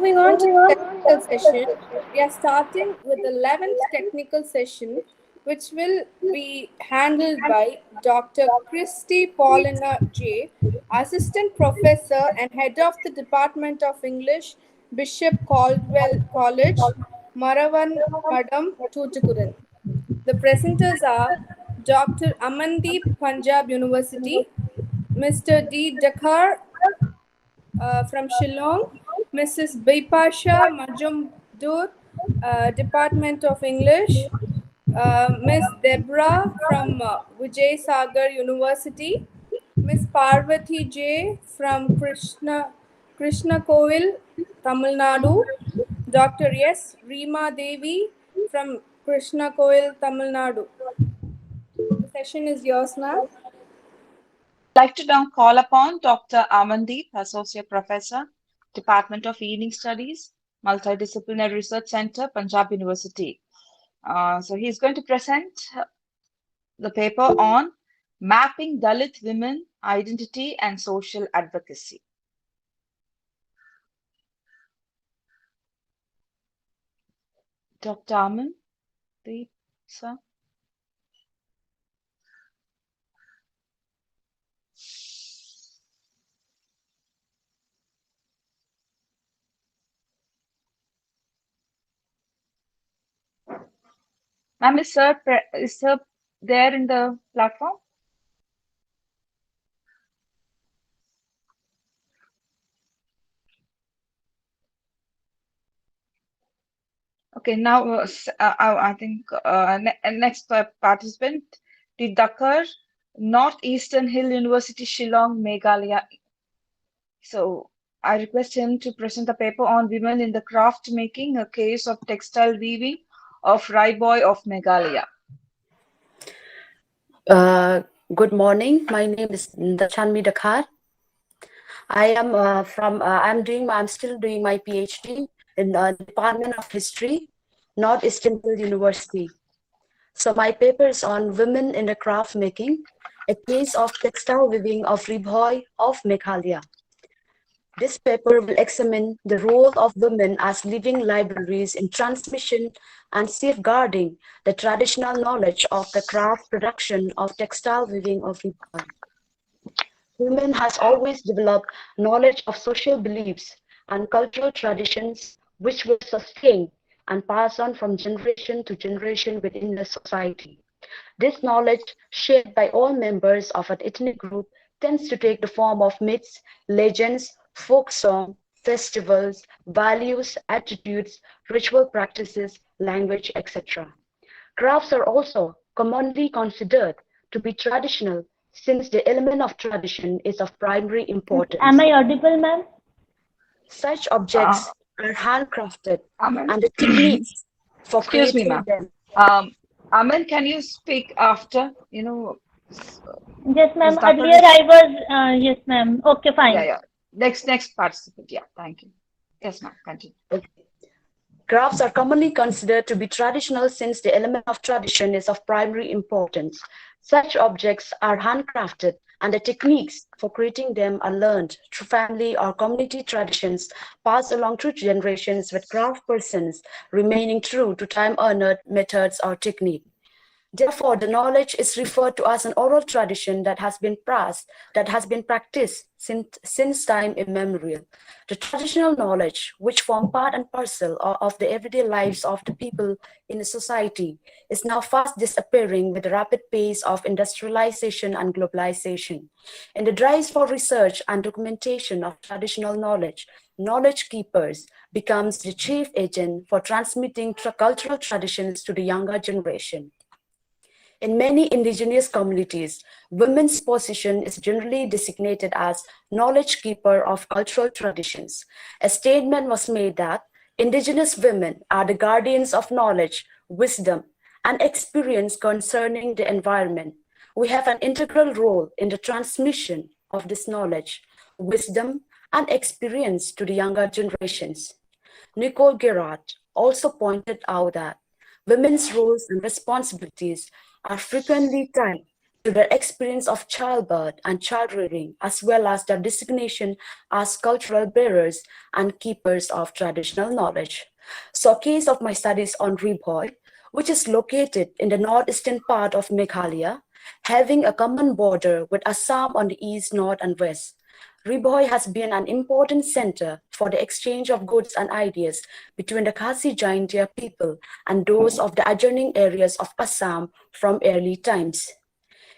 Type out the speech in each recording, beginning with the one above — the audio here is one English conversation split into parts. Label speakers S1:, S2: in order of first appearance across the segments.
S1: Moving on to the technical session, we are starting with the 11th technical session, which will be handled by Dr. Christy Paulina J., Assistant Professor and Head of the Department of English, Bishop Caldwell College, Maravan Madam, Tuticorin. The presenters are Dr. Amandeep, Punjab University, Mr. D. Dakar from Shillong, Mrs. Bipasha Majumdur, Department of English, Miss Debra from Vijay Sagar University, Miss Parvati J from Krishna Kovil, Tamil Nadu, Dr. S. Reema Devi from Krishna Kovil, Tamil Nadu. The session is yours, ma'am.
S2: I'd like to now call upon Dr. Amandeep, Associate Professor, Department of Evening Studies, Multidisciplinary Research Center, Punjab University. So he's going to present the paper on Mapping Dalit Women, Identity and Social Advocacy. Dr. Amandeep, sir. Ma'am, is sir there in the platform? Okay, now I think next participant, the Dakar, Northeastern Hill University, Shillong, Meghalaya. So I request him to present the paper on women in the craft making, a case of textile weaving of Raiboy of Meghalaya.
S3: Good morning. My name is Chanmi Dakar. I'm still doing my PhD in the Department of History, Northeastern Hill University. So my paper is on women in the craft making, a case of textile weaving of Raiboy of Meghalaya. This paper will examine the role of women as living libraries in transmission and safeguarding the traditional knowledge of the craft production of textile weaving of Raiboy. Women has always developed knowledge of social beliefs and cultural traditions which will sustain and pass on from generation to generation within the society. This knowledge, shared by all members of an ethnic group, tends to take the form of myths, legends, folk song, festivals, values, attitudes, ritual practices, language, etc. Crafts are also commonly considered to be traditional since the element of tradition is of primary importance.
S4: Am I audible, ma'am?
S3: Such objects are handcrafted
S2: Aman.
S3: and the techniques for
S2: Excuse me,
S3: creating
S2: ma'am.
S3: them.
S2: Aman, can you speak after,
S4: Yes, ma'am.
S2: Dakar
S4: Earlier I was, yes, ma'am. Okay, fine.
S2: Yeah. Next participant. Yeah, thank you. Yes, ma'am. Continue.
S3: Okay. Crafts are commonly considered to be traditional since the element of tradition is of primary importance. Such objects are handcrafted and the techniques for creating them are learned through family or community traditions passed along through generations with craft persons remaining true to time-honored methods or technique. Therefore, the knowledge is referred to as an oral tradition that has been practiced since time immemorial. The traditional knowledge, which form part and parcel of the everyday lives of the people in a society, is now fast disappearing with the rapid pace of industrialization and globalization. In the drive for research and documentation of traditional knowledge, knowledge keepers becomes the chief agent for transmitting cultural traditions to the younger generation. In many indigenous communities, women's position is generally designated as knowledge keeper of cultural traditions. A statement was made that indigenous women are the guardians of knowledge, wisdom, and experience concerning the environment. We have an integral role in the transmission of this knowledge, wisdom, and experience to the younger generations. Nicole Gerard also pointed out that women's roles and responsibilities are frequently tied to their experience of childbirth and child rearing, as well as their designation as cultural bearers and keepers of traditional knowledge. So a case of my studies on Ribhoi, which is located in the northeastern part of Meghalaya, having a common border with Assam on the east, north, and west. Ribhoi has been an important center for the exchange of goods and ideas between the Khasi Jaintia people and those of the adjoining areas of Assam from early times.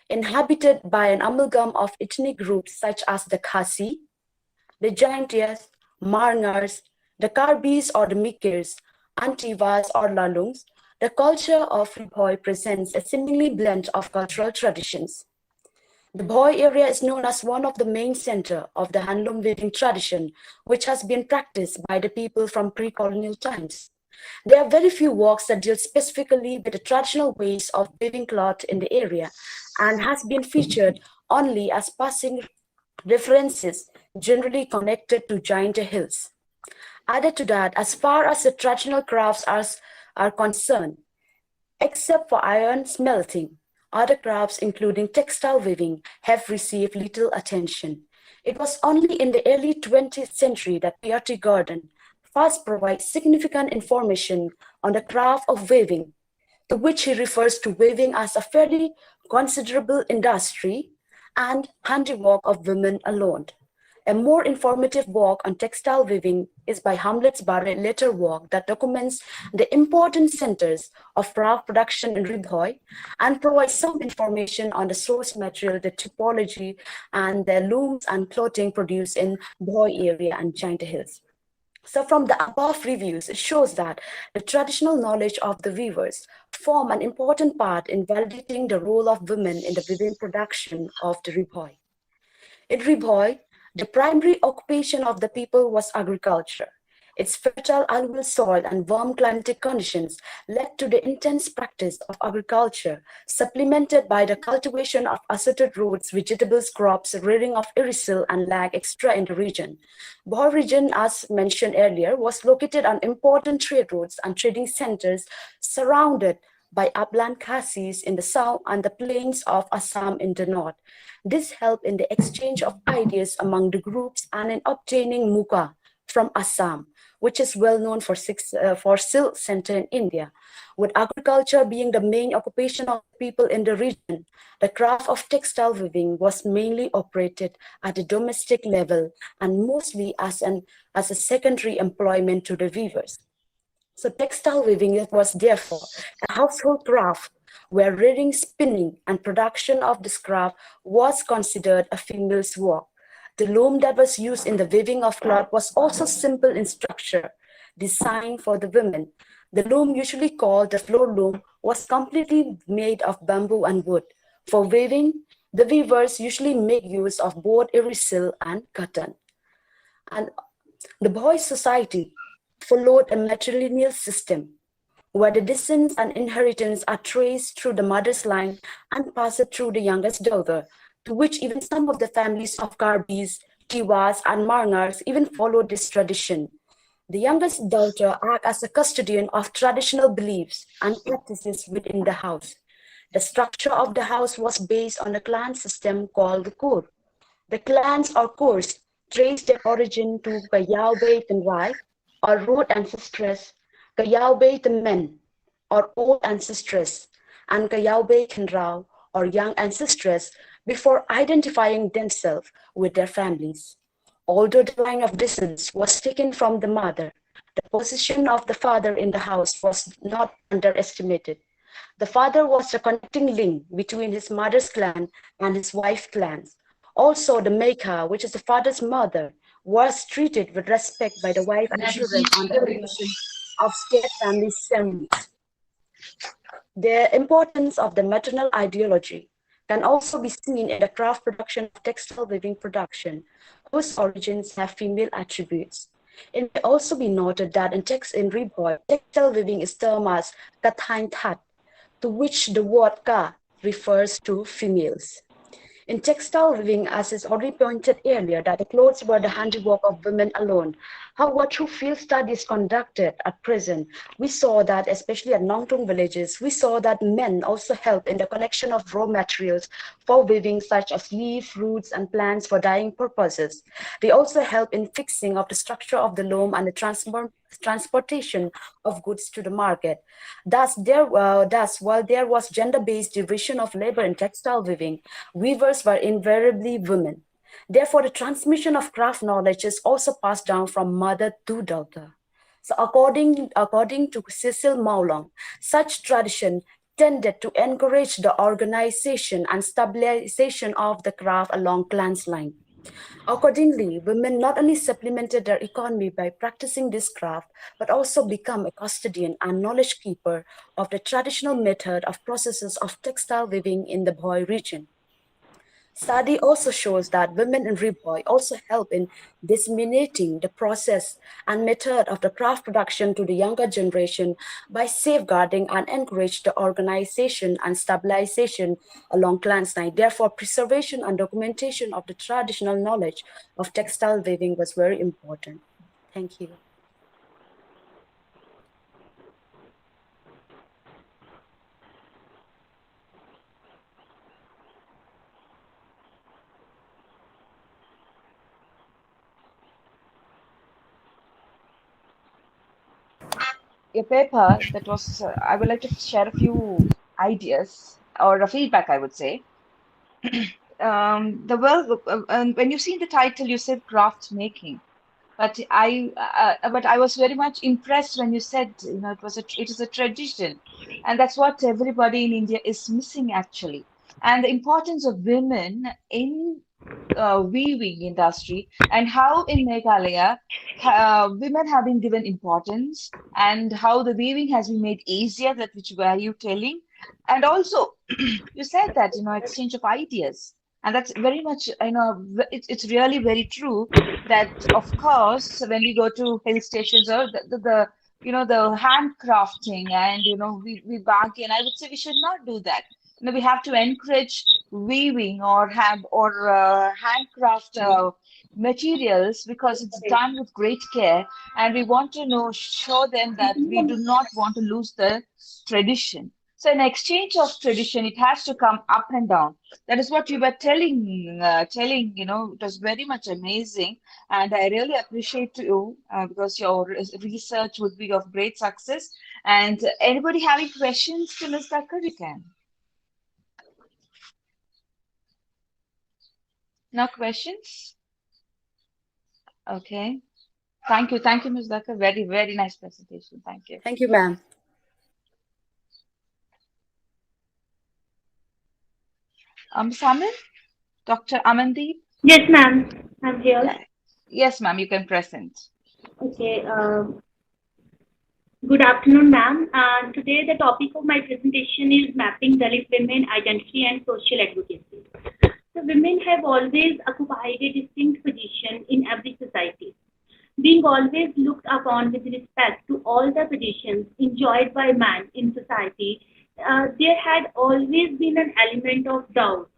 S3: Inhabited by an amalgam of ethnic groups such as the Khasi, the Jaintias, Marngars, the Karbis or the Mikirs, Antivas or Lalungs, the culture of Ribhoi presents a seemingly blend of cultural traditions. The Bhoi area is known as one of the main center of the handloom weaving tradition, which has been practiced by the people from pre-colonial times. There are very few works that deal specifically with the traditional ways of weaving cloth in the area and has been featured only as passing references generally connected to giant hills. Added to that, as far as the traditional crafts are concerned, except for iron smelting, other crafts, including textile weaving, have received little attention. It was only in the early 20th century that P.R.T. Gordon first provides significant information on the craft of weaving, to which he refers to weaving as a fairly considerable industry and handiwork of women alone. A more informative work on textile weaving is by Hamlet's Barrett's later work that documents the important centers of craft production in Ribhoi and provides some information on the source material, the typology, and the looms and clothing produced in Bhoi area and Jaintia Hills. So from the above reviews, it shows that the traditional knowledge of the weavers form an important part in validating the role of women in the weaving production of the Ribhoi. In Ribhoi, the primary occupation of the people was agriculture. Its fertile alluvial soil and warm climatic conditions led to the intense practice of agriculture, supplemented by the cultivation of assorted roots, vegetables, crops, rearing of irisil and lag extra in the region. Bhor region, as mentioned earlier, was located on important trade routes and trading centers surrounded by upland Khasis in the south and the plains of Assam in the north. This helped in the exchange of ideas among the groups and in obtaining muka from Assam, which is well known for silk center in India. With agriculture being the main occupation of people in the region, the craft of textile weaving was mainly operated at the domestic level and mostly as a secondary employment to the weavers. So textile weaving was therefore a household craft where rearing, spinning, and production of this craft was considered a female's work. The loom that was used in the weaving of cloth was also simple in structure, designed for the women. The loom, usually called the floor loom, was completely made of bamboo and wood. For weaving, the weavers usually make use of both irisil and cotton. And the boys' society followed a matrilineal system where the descent and inheritance are traced through the mother's line and passed through the youngest daughter, to which even some of the families of Karbis, Tiwas, and Marngars even followed this tradition. The youngest daughter acts as a custodian of traditional beliefs and practices within the house. The structure of the house was based on a clan system called the Kur. The clans or Kurs trace their origin to Kayaube Tenrai, or root ancestress, Kayaube the men, or old ancestress, and Kayaube Khenrao, or young ancestress, before identifying themselves with their families. Although the line of descent was taken from the mother, the position of the father in the house was not underestimated. The father was the connecting link between his mother's clan and his wife's clans. Also, the Mekha, which is the father's mother, was treated with respect by the wife and children on the occasion of state family ceremonies. The importance of the maternal ideology can also be seen in the craft production of textile weaving production, whose origins have female attributes. It may also be noted that in Ribhoi, textile weaving is termed as kathain that, to which the word ka refers to females. In textile weaving, as is already pointed earlier, that the clothes were the handiwork of women alone. However, through field studies conducted at present, we saw that, especially at Nongtung villages, we saw that men also help in the collection of raw materials for weaving, such as leaf, roots, and plants for dyeing purposes. They also help in fixing of the structure of the loom and the transportation of goods to the market. Thus, while there was gender-based division of labor in textile weaving, weavers were invariably women. Therefore, the transmission of craft knowledge is also passed down from mother to daughter. So according to Cecil Maulong, such tradition tended to encourage the organization and stabilization of the craft along clans line. Accordingly, women not only supplemented their economy by practicing this craft, but also become a custodian and knowledge keeper of the traditional method of processes of textile weaving in the Boy region. Study also shows that women in Ripoy also help in disseminating the process and method of the craft production to the younger generation by safeguarding and encourage the organization and stabilization along clans line. Therefore, preservation and documentation of the traditional knowledge of textile weaving was very important. Thank you.
S2: Your paper that was, I would like to share a few ideas or a feedback, I would say. The well, and when you see the title, you said craft making. But I was very much impressed when you said, it is a tradition, and that's what everybody in India is missing actually. And the importance of women in weaving industry and how in Meghalaya women have been given importance and how the weaving has been made easier, that which were you telling, and also you said that exchange of ideas, and that's very much it's really very true that of course when we go to hill stations or the the handcrafting and we bargain. I would say we should not do that. We have to encourage weaving or handcraft materials because it's done with great care, and we want to show them that we do not want to lose the tradition. So in exchange of tradition, it has to come up and down. That is what you were telling. It was very much amazing, and I really appreciate you because your research would be of great success. And anybody having questions to Ms. Thakkar, you can. No questions? Okay. Thank you, Ms. Thakkar. Very, very nice presentation. Thank you.
S3: Thank you, ma'am.
S2: Saman, Dr. Amandeep?
S4: Yes, ma'am. I'm here.
S2: Yeah. Yes, ma'am, you can present.
S4: Okay. Good afternoon, ma'am. Today, the topic of my presentation is mapping Dalit women identity and social advocacy. So, women have always occupied a distinct position in every society, being always looked upon with respect to all the positions enjoyed by man in society. There had always been an element of doubt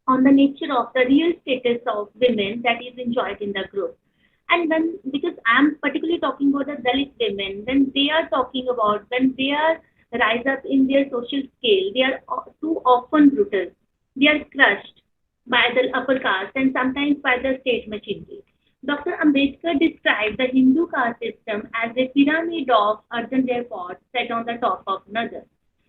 S4: on the nature of the real status of women that is enjoyed in the group. And when, because I'm particularly talking about the Dalit women, when they are talking about, when they are rise up in their social scale, they are too often brutal. They are crushed by the upper caste and sometimes by the state machinery. Dr. Ambedkar described the Hindu caste system as a pyramid of earthenware pots set on the top of another.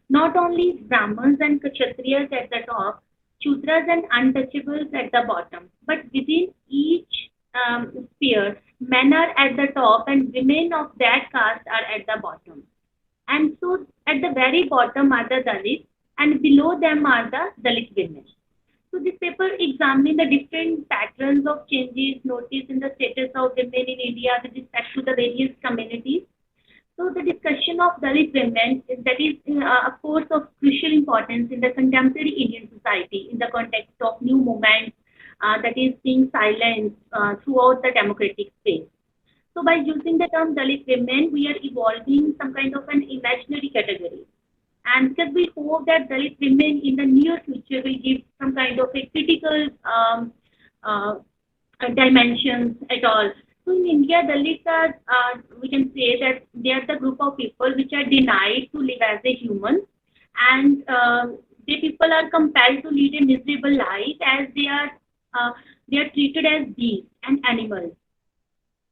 S4: Not only Brahmins and Kshatriyas at the top, Shudras and untouchables at the bottom, but within each sphere, men are at the top and women of that caste are at the bottom. And so at the very bottom are the Dalits and below them are the Dalit women. So this paper examines the different patterns of changes noticed in the status of women in India with respect to the various communities. So the discussion of Dalit women is of course of crucial importance in the contemporary Indian society in the context of new movements that is being silenced throughout the democratic space. So by using the term Dalit women, we are evolving some kind of an imaginary category. And because we hope that Dalit women in the near future will give some kind of a critical uh, dimensions at all. So in India, Dalits are, we can say that they are the group of people which are denied to live as a human, and they people are compelled to lead a miserable life as uh, they are treated as beasts and animals.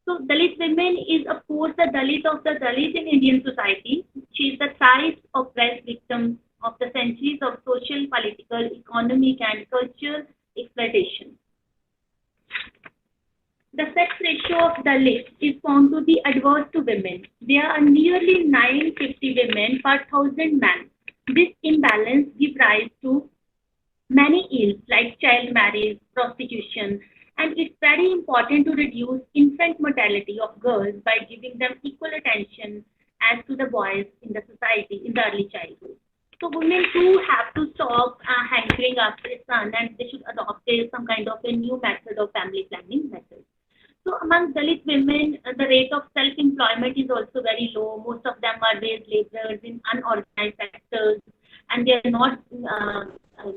S4: So Dalit women is of course the Dalit of the Dalit in Indian society. She is the thrice oppressed victim of the centuries of social, political, economic, and cultural exploitation. The sex ratio of Dalits is found to be adverse to women. There are nearly 950 women per thousand men. This imbalance gives rise to many ills like child marriage, prostitution, and it's very important to reduce infant mortality of girls by giving them equal attention as to the boys in the society in the early childhood. So women too have to stop hankering after a son, and they should adopt some kind of a new method of family planning method. So among Dalit women, the rate of self-employment is also very low. Most of them are wage laborers in unorganized sectors, and they are not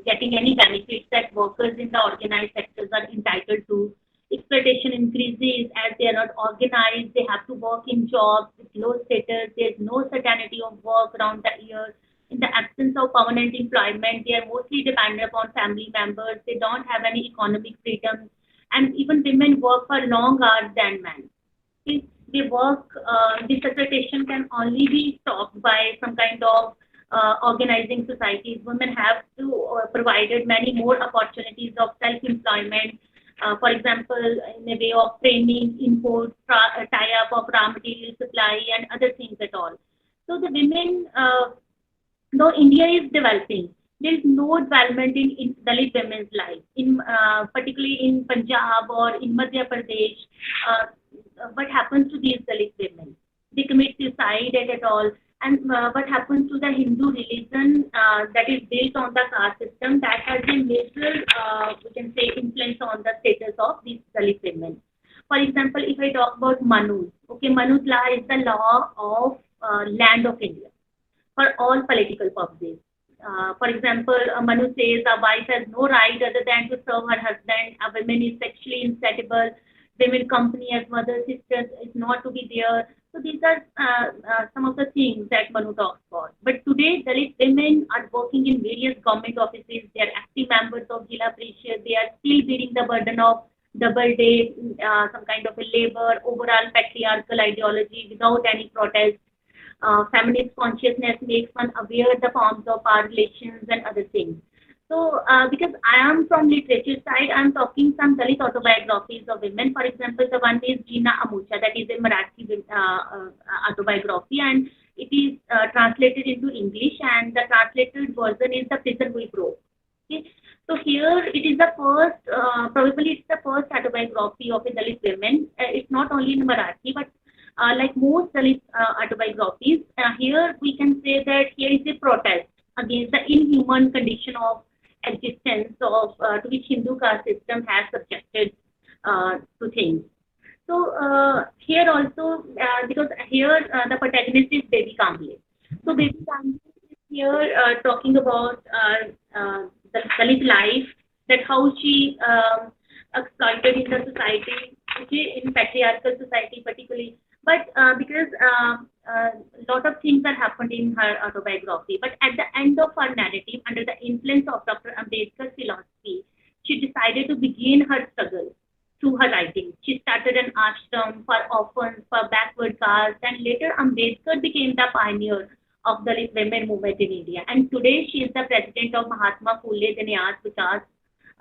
S4: getting any benefits that workers in the organized sectors are entitled to. Exploitation increases as they are not organized. They have to work in jobs with low status. There is no certainty of work around the year. In the absence of permanent employment, they are mostly dependent upon family members. They don't have any economic freedom, and even women work for long hours than men. If they work, this exploitation can only be stopped by some kind of organizing societies. Women have to provided many more opportunities of self-employment. For example, in a way of training, import, tie-up of raw material supply, and other things at all. So the women, though India is developing, there is no development in Dalit women's life. In particularly in Punjab or in Madhya Pradesh, uh, what happens to these Dalit women? They commit suicide at all. And what happens to the Hindu religion that is built on the caste system that has a major, we can say, influence on the status of these Dalit women. For example, if I talk about Manu's, okay, Manu's law is the law of land of India for all political purposes. For example, Manu says a wife has no right other than to serve her husband. A woman is sexually insatiable. Women company as mother, sisters is not to be there. So these are some of the things that Manu talks about. But today, Dalit women are working in various government offices. They are active members of Jila Parishad. They are still bearing the burden of double day, some kind of a labor, overall patriarchal ideology without any protest. Feminist consciousness makes one aware of the forms of our relations and other things. So, because I am from literature side, I'm talking some Dalit autobiographies of women. For example, the one is Gina Amucha, that is a Marathi autobiography, and it is translated into English, and the translated version is The Prison We Broke. Okay? So here it is the first, probably it's the first autobiography of a Dalit woman. It's not only in Marathi, but like most Dalit autobiographies, here we can say that here is a protest against the inhuman condition of existence of to which Hindu caste system has subjected to things. So here also, because here the protagonist is Baby Kamble. So Baby Kamble is here talking about the Dalit life, that how she exploited in the society, okay, in patriarchal society particularly. But because a lot of things that happened in her autobiography, but at the end of her narrative, under the influence of Dr. Ambedkar's philosophy, she decided to begin her struggle through her writing. She started an ashram for orphans, for backward castes, and later Ambedkar became the pioneer of the Dalit women movement in India. And today she is the president of Mahatma Phule Danyas Vikas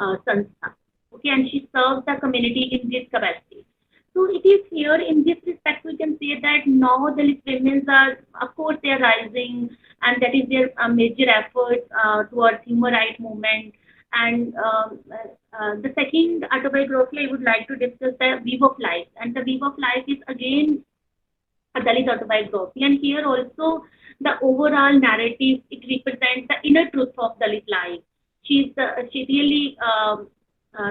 S4: Sanstha. Okay, and she serves the community in this capacity. So it is here in this respect we can say that now the Dalit women are, of course, they are rising, and that is their major effort towards human rights movement. And the second autobiography I would like to discuss, the Weave of Life, and the Weave of Life is again a Dalit autobiography, and here also the overall narrative, it represents the inner truth of Dalit life. She really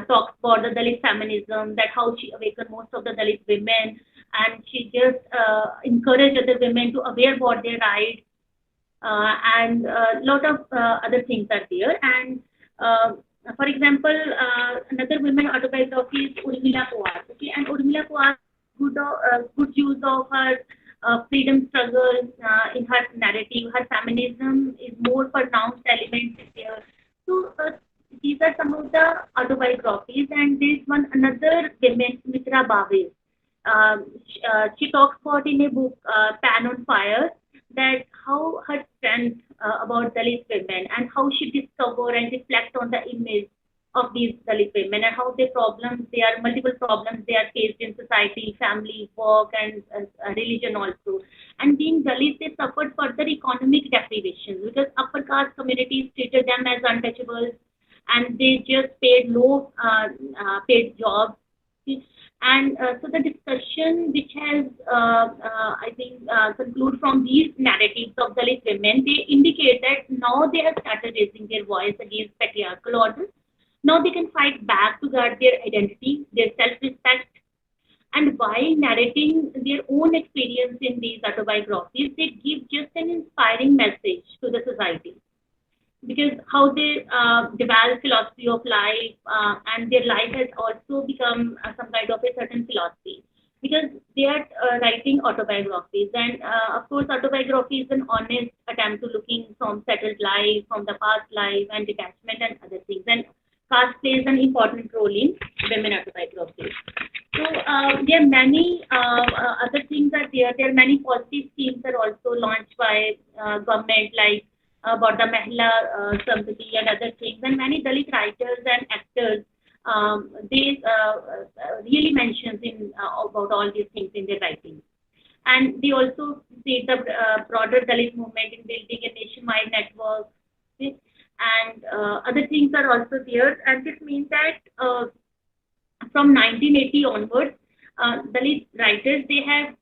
S4: talks about the Dalit feminism, that how she awakened most of the Dalit women, and she just encouraged other women to aware about their rights. and a lot of other things are there. And uh, for example, another women autobiography is Urmila Kaur. Okay, and Urmila Kaur good use of her freedom struggle in her narrative. Her feminism is more pronounced element there. So these are some of the autobiographies, and there is one another woman, Mitra Bave. She talks about in a book, Pan on Fire, that how her strength about Dalit women and how she discover and reflect on the image of these Dalit women and how their problems, there are multiple problems they are faced in society, family, work, and religion also. And being Dalit, they suffered further economic deprivations because upper caste communities treated them as untouchables, and they just paid low paid jobs. And so the discussion which has, I think, conclude from these narratives of Dalit women, they indicate that now they have started raising their voice against patriarchal orders. Now they can fight back to guard their identity, their self-respect, and while narrating their own experience in these autobiographies, they give just an inspiring message to the society because how they develop philosophy of life and their life has also become some kind of a certain philosophy because they are writing autobiographies, and of course autobiography is an honest attempt to looking from settled life, from the past life and detachment and other things, and caste plays an important role in women autobiographies. So there are many other things are there. There are many policy schemes are also launched by government like about the Mahila Samriti and other things. And many Dalit writers and actors, they really mentions in about all these things in their writing. And they also see the broader Dalit movement in building a nationwide network. Okay? And other things are also there. And this means that from 1980 onwards, Dalit writers, they have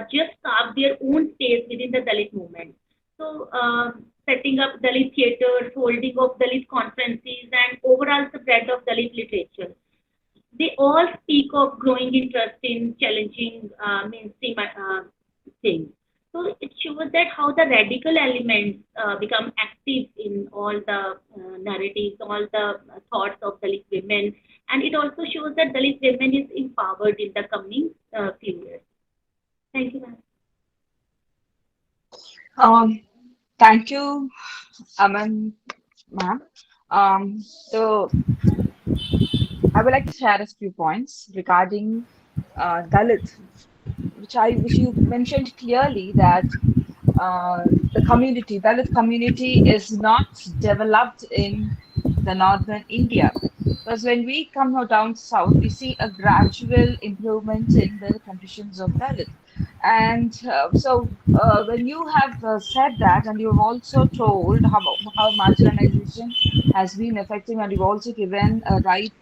S4: just carved their own space within the Dalit movement. So, setting up Dalit theatres, holding of Dalit conferences, and overall spread of Dalit literature. They all speak of growing interest in challenging mainstream things. So it shows that how the radical elements become active in all the narratives, all the thoughts of Dalit women, and it also shows that Dalit women is empowered in the coming few years. Thank you, ma'am.
S2: Um, Thank you, Aman, ma'am. So I would like to share a few points regarding Dalit, which you mentioned clearly that the community, Dalit community, is not developed in the northern India. Because when we come down south, we see a gradual improvement in the conditions of Dalit. And when you have said that, and you've also told how marginalization has been affecting, and you've also given a right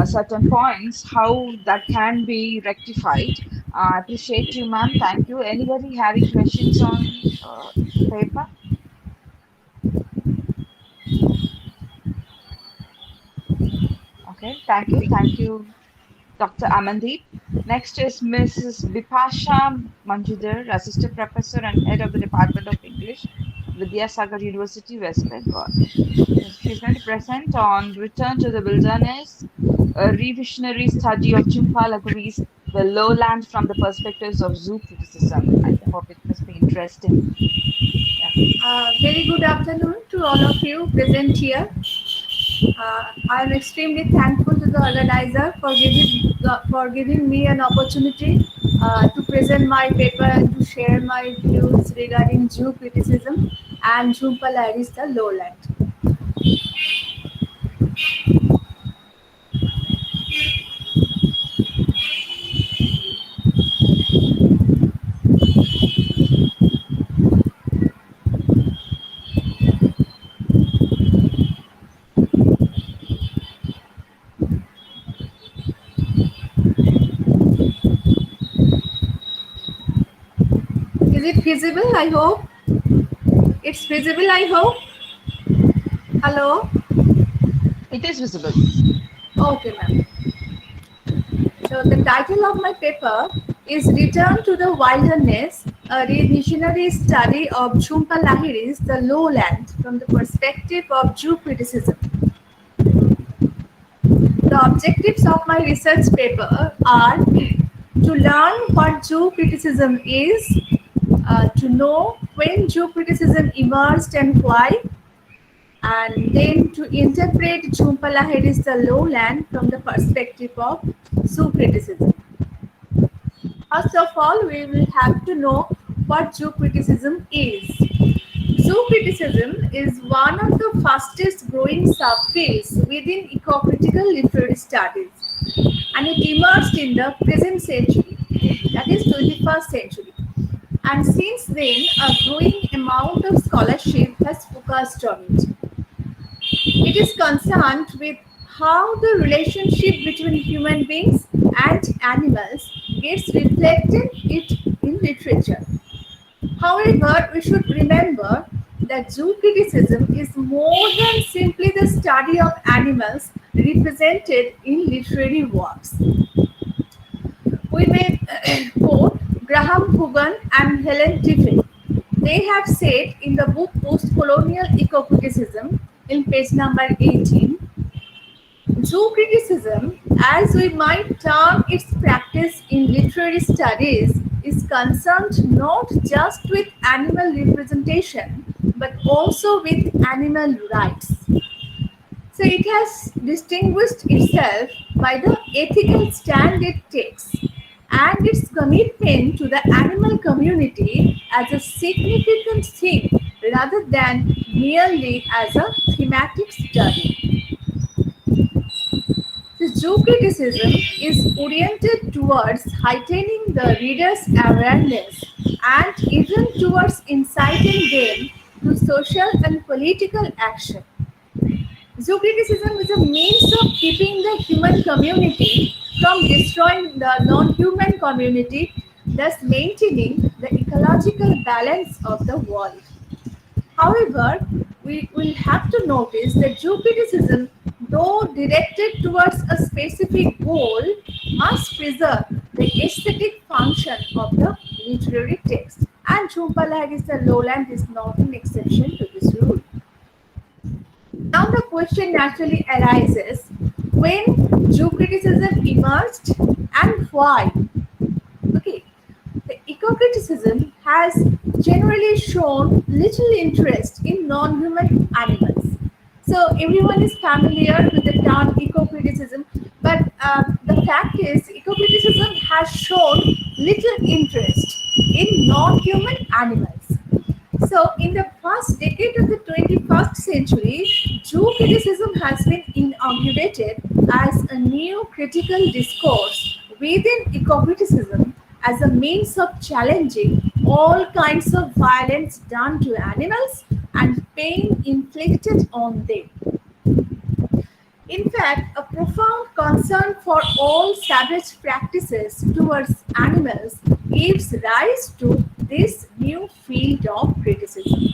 S2: certain points how that can be rectified. I appreciate you, ma'am. Thank you. Anybody having questions on the paper? Okay, thank you. Thank you, Dr. Amandeep. Next is Mrs. Bipasha Manjudar, Assistant Professor and Head of the Department of English, Vidyasagar University, West Bengal. She's going to present on Return to the Wilderness, a revisionary study of Jhumpa Lahiris, the lowland from the perspectives of zoo criticism. I hope it must be interesting. Yeah.
S1: Very good afternoon to all of you present here. I am extremely thankful to the organizer for giving me an opportunity to present my paper and to share my views regarding Jew criticism and Jhumpa Lahiris, the lowland. Is it visible? I hope. It's visible, I hope. Hello?
S2: It is visible.
S1: Okay, ma'am. So the title of my paper is Return to the Wilderness, a revisionary study of Jhumpa Lahiri's The Lowland from the perspective of Jew criticism. The objectives of my research paper are to learn what Jew criticism is, to know when Jew criticism emerged and why, and then to interpret Jhumpa Lahiri's The Lowland from the perspective of Jew criticism. First of all, we will have to know what Jew criticism is. Jew criticism is one of the fastest growing subfields within eco-critical literary studies, and it emerged in the present century, that is 21st century. And since then, a growing amount of scholarship has focused on it. It is concerned with how the relationship between human beings and animals gets reflected in literature. However, we should remember that Jew criticism is more than simply the study of animals represented in literary works. We may quote Graham Coogan and Helen Tiffin. They have said in the book Post-Colonial Eco-Criticism in page number 18, Jew criticism, as we might term its practice in literary studies, is concerned not just with animal representation, but also with animal rights. So it has distinguished itself by the ethical stand it takes and its commitment to the animal community as a significant thing rather than merely as a thematic study. The Jew criticism is oriented towards heightening the reader's awareness and even towards inciting them to social and political action. Jew criticism is a means of keeping the human community from destroying the non-human community, thus maintaining the ecological balance of the world. However, we will have to notice that Jew criticism, though directed towards a specific goal, must preserve the aesthetic function of the literary text. And Jhumpa Lahiri's The Lowland is not an exception to this rule. Now the question naturally arises, when Jew criticism emerged and why? Okay, the eco-criticism has generally shown little interest in non-human animals. So everyone is familiar with the term eco-criticism, but the fact is eco-criticism has shown little interest in non-human animals. So in the first decade of the 21st century, Jew criticism has been inaugurated as a new critical discourse within eco-criticism as a means of challenging all kinds of violence done to animals and pain inflicted on them. In fact, a profound concern for all savage practices towards animals gives rise to this new field of criticism.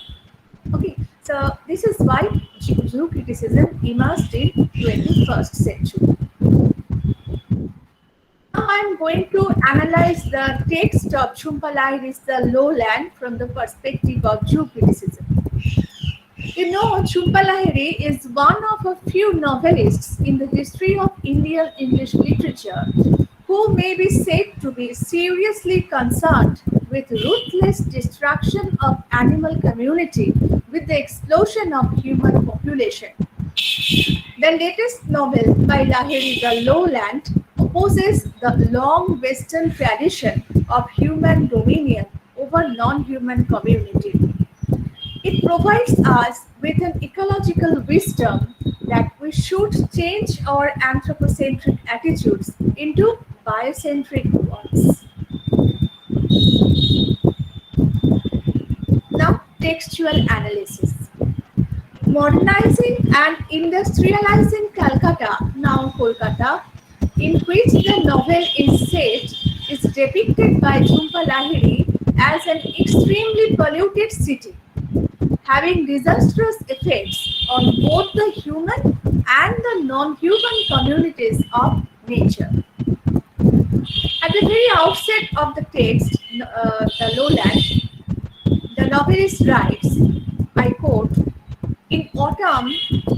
S1: Okay, so this is why Jew criticism emerged in 21st century. Now I am going to analyze the text of Jhumpa Lahiri's The Lowland from the perspective of Jew criticism. You know, Jhumpa Lahiri is one of a few novelists in the history of Indian English literature who may be said to be seriously concerned with ruthless destruction of animal community with the explosion of human population. The latest novel by Lahiri, The Lowland, opposes the long Western tradition of human dominion over non-human community. It provides us with an ecological wisdom that we should change our anthropocentric attitudes into biocentric ones. Now, textual analysis. Modernizing and industrializing Calcutta, now Kolkata, in which the novel is set, is depicted by Jhumpa Lahiri as an extremely polluted city, having disastrous effects on both the human and the non-human communities of nature. At the very outset of the text, the lowland, the novelist writes, I quote, in autumn,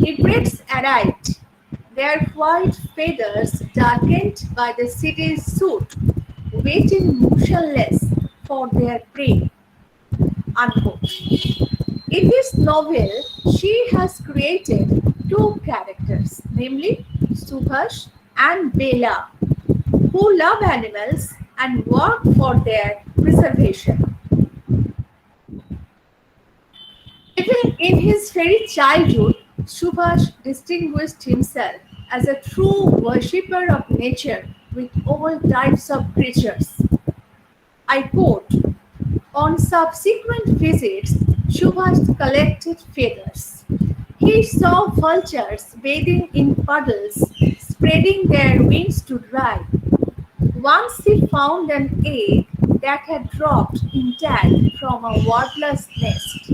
S1: egrets arrived, their white feathers darkened by the city's soot, waiting motionless for their prey. Unquote. In this novel, she has created two characters, namely Subhash and Bela, who love animals and work for their preservation. Even in his very childhood, Subhash distinguished himself as a true worshipper of nature with all types of creatures. I quote, on subsequent visits, Subhash collected feathers. He saw vultures bathing in puddles, spreading their wings to dry. Once he found an egg that had dropped intact from a warbler's nest.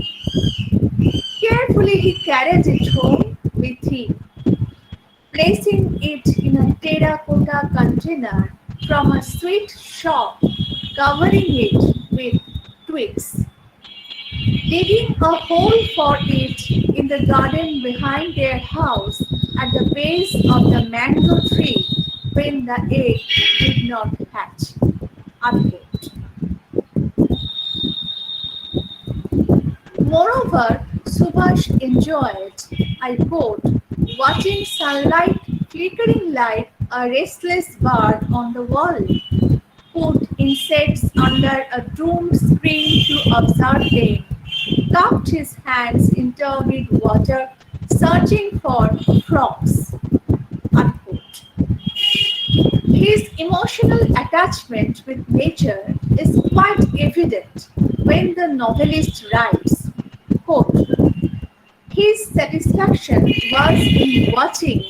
S1: Carefully he carried it home with him, placing it in a terracotta container from a sweet shop, covering it with twigs. Digging a hole for it in the garden behind their house at the base of the mango tree when the egg did not hatch. Unquote. Moreover, Subhash enjoyed, I quote, watching sunlight flickering like a restless bird on the wall, put insects under a doom screen to observe them, cupped his hands in turbid water, searching for frogs. Unquote. His emotional attachment with nature is quite evident when the novelist writes, quote, his satisfaction was in watching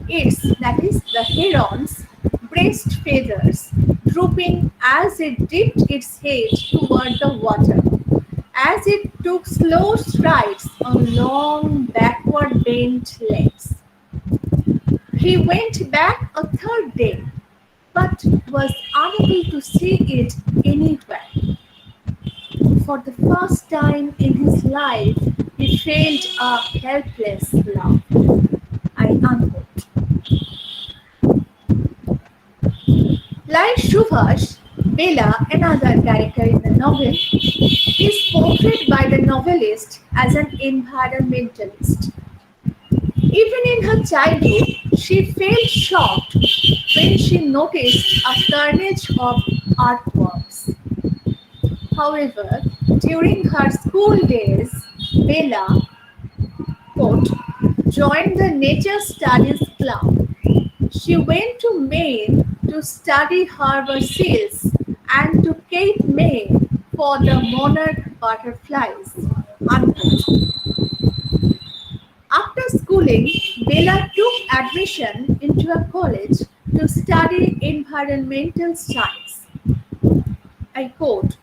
S1: its, that is, the heron's, breast feathers drooping as it dipped its head toward the water, as it took slow strides on long backward bent legs. He went back a third day, but was unable to see it anywhere. For the first time in his life, he felt a helpless love. I unquote. Like Subhash, Bela, another character in the novel, is portrayed by the novelist as an environmentalist. Even in her childhood, she felt shocked when she noticed a carnage of earthworms. However, during her school days, Bela, quote, joined the Nature Studies Club. She went to Maine to study harbor seals and to Cape May for the monarch butterflies. Unquote. After schooling, Bela took admission into a college to study environmental science. I quote,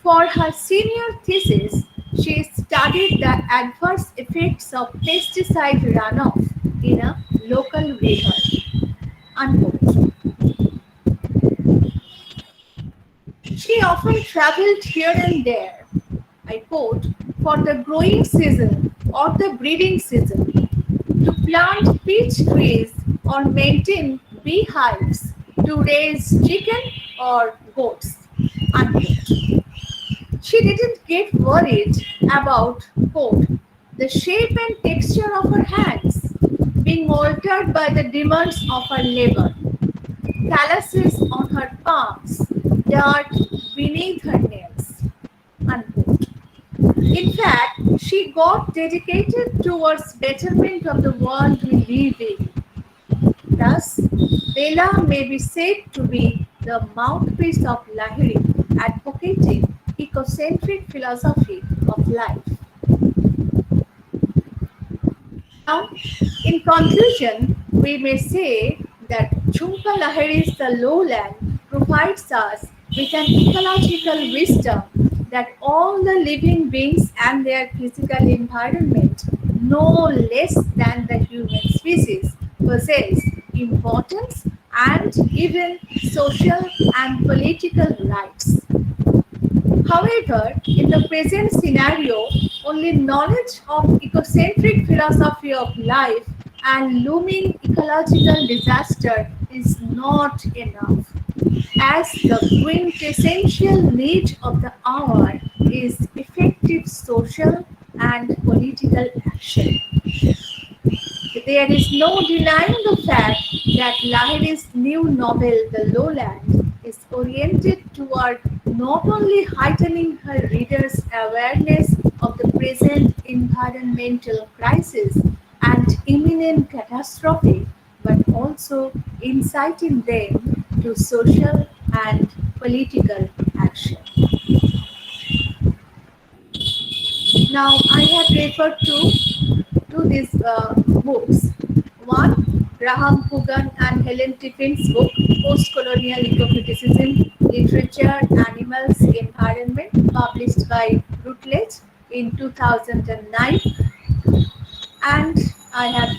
S1: for her senior thesis, she studied the adverse effects of pesticide runoff in a local river. Unquote. She often traveled here and there, I quote, for the growing season or the breeding season, to plant peach trees or maintain beehives, to raise chicken or goats. Unquote. She didn't get worried about, quote, the shape and texture of her hands being altered by the demands of her labor, calluses on her palms, dirt beneath her nails. Unquote. In fact, she got dedicated towards betterment of the world we live in. Thus, Bela may be said to be the mouthpiece of Lahiri, advocating ecocentric philosophy of life. Now, in conclusion, we may say that Jhumpa Lahiri's The Lowland provides us with an ecological wisdom that all the living beings and their physical environment, no less than the human species, possess importance and even social and political rights. However, in the present scenario, only knowledge of ecocentric philosophy of life and looming ecological disaster is not enough, as the quintessential need of the hour is effective social and political action. There is no denying the fact that Lahiri's new novel, The Lowland, is oriented toward not only heightening her readers' awareness of the present environmental crisis and imminent catastrophe, but also inciting them to social and political action. Now, I have referred to these books. One, Graham Coogan and Helen Tiffin's book, Post-Colonial Eco-Criticism, Literature, Animals, Environment, published by Routledge in 2009. And I have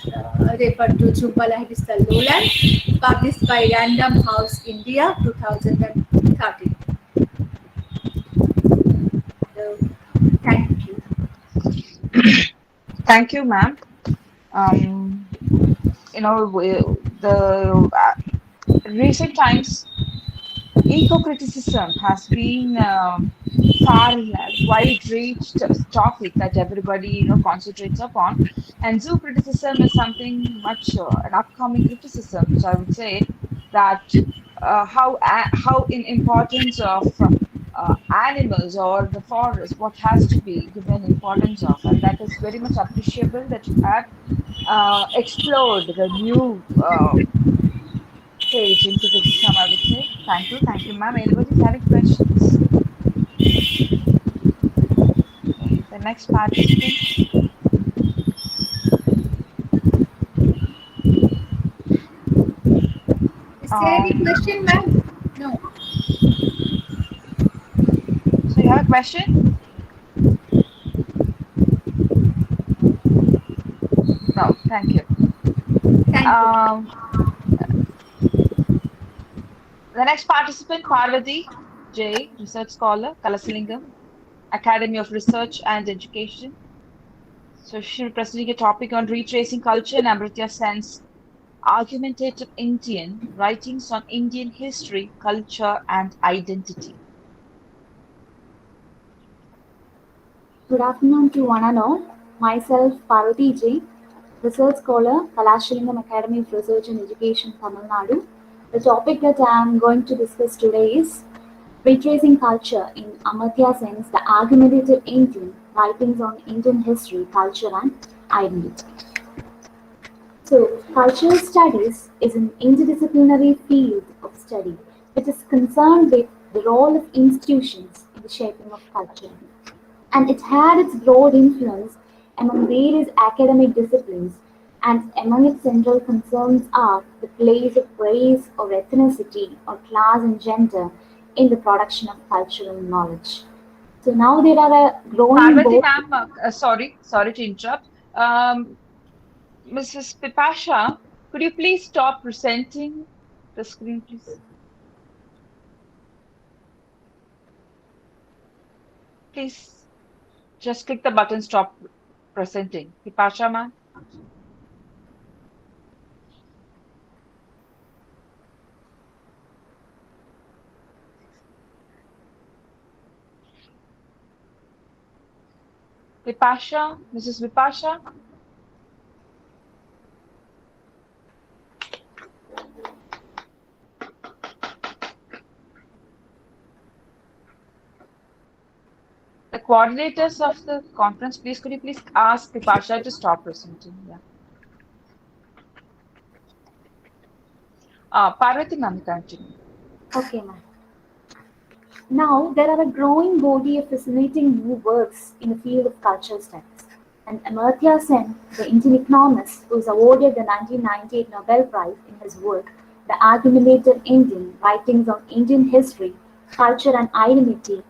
S1: referred to Jhumpa Lahiri's The Lowland, published by Random House India, 2013. So, thank you.
S2: Thank you, ma'am. Um, the recent times, eco-criticism has been far wide-reached topic that everybody concentrates upon, and zoo criticism is something much an upcoming criticism, which I would say that how in importance of animals or the forest, what has to be given importance of, and that is very much appreciable that you had explored the new page in criticism, I would say. Thank you, ma'am. Anybody having questions? Okay, the next participant.
S1: Is there any question, ma'am? No.
S2: So you have a question? No, thank you.
S1: Thank you.
S2: The next participant, Parvati J, research scholar, Kalasalingam, Academy of Research and Education. So she'll be presenting a topic on retracing culture and Amartya Sen's argumentative Indian writings on Indian history, culture, and identity.
S5: Good afternoon to one and all. Myself, Parvati J, research scholar, Kalashilingam Academy of Research and Education, Tamil Nadu. The topic that I am going to discuss today is retracing culture in Amartya Sen's The Argumentative Indian, writings on Indian history, culture, and identity. So, cultural studies is an interdisciplinary field of study which is concerned with the role of institutions in the shaping of culture, and it had its broad influence among various academic disciplines, and among its central concerns are the place of race or ethnicity or class and gender in the production of cultural knowledge. So now there are a growing
S2: Parvati,
S5: board.
S2: ma'am, sorry to interrupt. Mrs. Pipasha, could you please stop presenting the screen, please? Please just click the button, stop presenting. Pipasha, ma'am. Vipasha, Mrs. Vipasha. The coordinators of the conference, please, could you please ask Vipasha to stop presenting? Yeah. Parvati, ma'am, continue.
S5: Okay, ma'am. Now, there are a growing body of fascinating new works in the field of cultural studies. And Amartya Sen, the Indian economist who was awarded the 1998 Nobel Prize in his work, The Argumentative Indian, Writings on Indian History, Culture and Identity,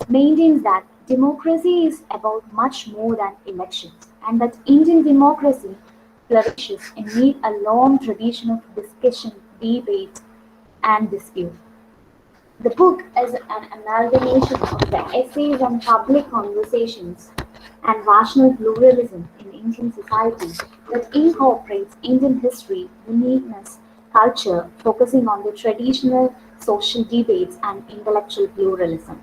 S5: maintains that democracy is about much more than elections, and that Indian democracy flourishes amid a long tradition of discussion, debate, and dispute. The book is an amalgamation of the essays on public conversations and rational pluralism in Indian society that incorporates Indian history, uniqueness, culture, focusing on the traditional social debates and intellectual pluralism.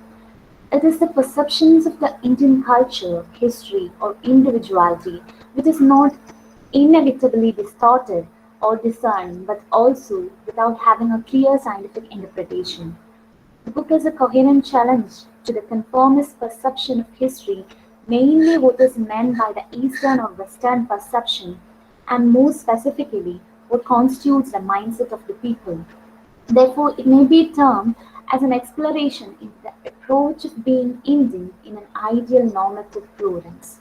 S5: It is the perceptions of the Indian culture, history, or individuality which is not inevitably distorted or discerned, but also without having a clear scientific interpretation. The book is a coherent challenge to the conformist perception of history, mainly what is meant by the Eastern or Western perception, and more specifically, what constitutes the mindset of the people. Therefore, it may be termed as an exploration into the approach of being Indian in an ideal normative prudence,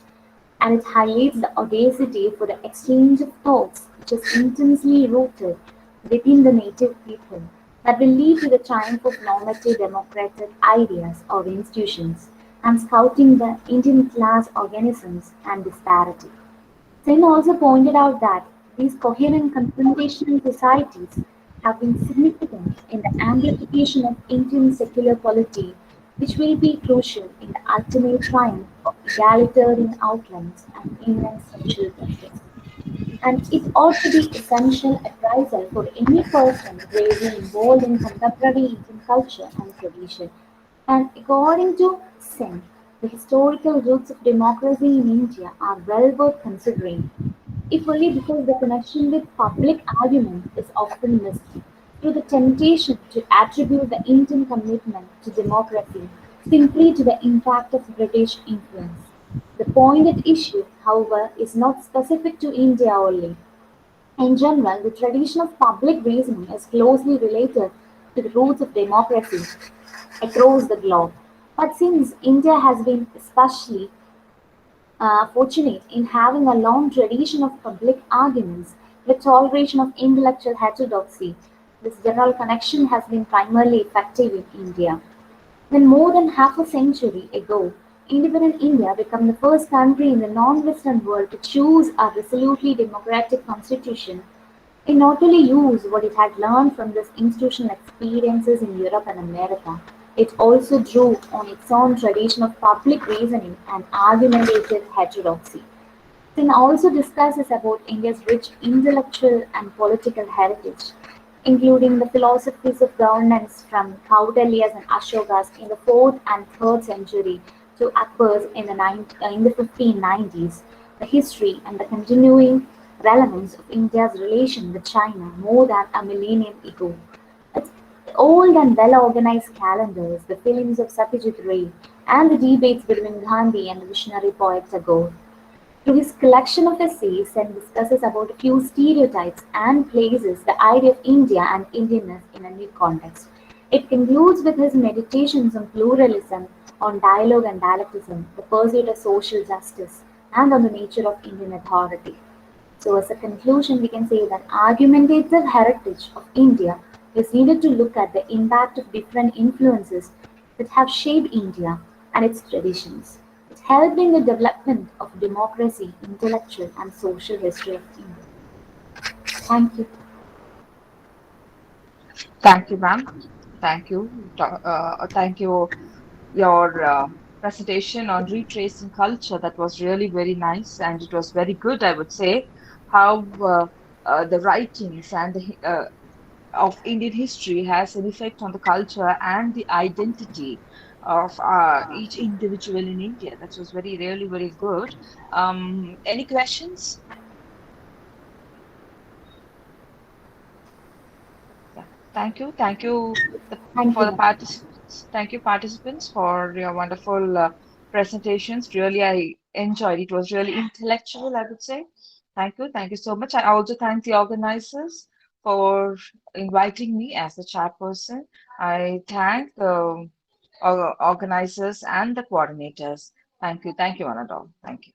S5: and it highlights the audacity for the exchange of thoughts which is intensely rooted within the native people that will lead to the triumph of normative democratic ideas or institutions and scouting the Indian class organisms and disparity. Sen also pointed out that these coherent confrontational societies have been significant in the amplification of Indian secular polity, which will be crucial in the ultimate triumph of egalitarian outlines and immense social justice. And it ought to be essential advisor for any person gravely involved in contemporary Indian culture and tradition. And according to Sen, the historical roots of democracy in India are well worth considering, if only because the connection with public argument is often missed through the temptation to attribute the Indian commitment to democracy simply to the impact of British influence. The point at issue, however, is not specific to India only. In general, the tradition of public reasoning is closely related to the roots of democracy across the globe. But since India has been especially fortunate in having a long tradition of public arguments with toleration of intellectual heterodoxy, this general connection has been primarily effective in India. When more than half a century ago, independent India became the first country in the non-Western world to choose a resolutely democratic constitution, it not only used what it had learned from these institutional experiences in Europe and America, it also drew on its own tradition of public reasoning and argumentative heterodoxy. Sin also discusses about India's rich intellectual and political heritage, including the philosophies of governance from Kautilya's and Ashoka's in the 4th and 3rd century to Akbar's in the 1590s, the history and the continuing relevance of India's relation with China more than a millennium ago. Its old and well-organized calendars, the films of Satyajit Ray, and the debates between Gandhi and the visionary poet Tagore. Through his collection of essays, Sen discusses about a few stereotypes and places the idea of India and Indianness in a new context. It concludes with his meditations on pluralism, on dialogue and dialectism, the pursuit of social justice, and on the nature of Indian authority. So, as a conclusion, we can say that argumentative heritage of India is needed to look at the impact of different influences that have shaped India and its traditions. It helped in the development of democracy, intellectual, and social history of India. Thank you.
S2: Thank you, ma'am. Thank you. Thank you. Your presentation on retracing culture, that was really very nice, and it was very good, I would say, how the writings and of Indian history has an effect on the culture and the identity of each individual in India. That was very, really, very good. Any questions? Yeah. Thank you. Thank you
S5: Thank
S2: for
S5: you,
S2: the
S5: ma'am.
S2: participants. Thank you, participants, for your wonderful presentations. Really, I enjoyed it. It was really intellectual, I would say. Thank you. Thank you so much. I also thank the organizers for inviting me as the chairperson. I thank the organizers and the coordinators. Thank you. Thank you, one and all. Thank you.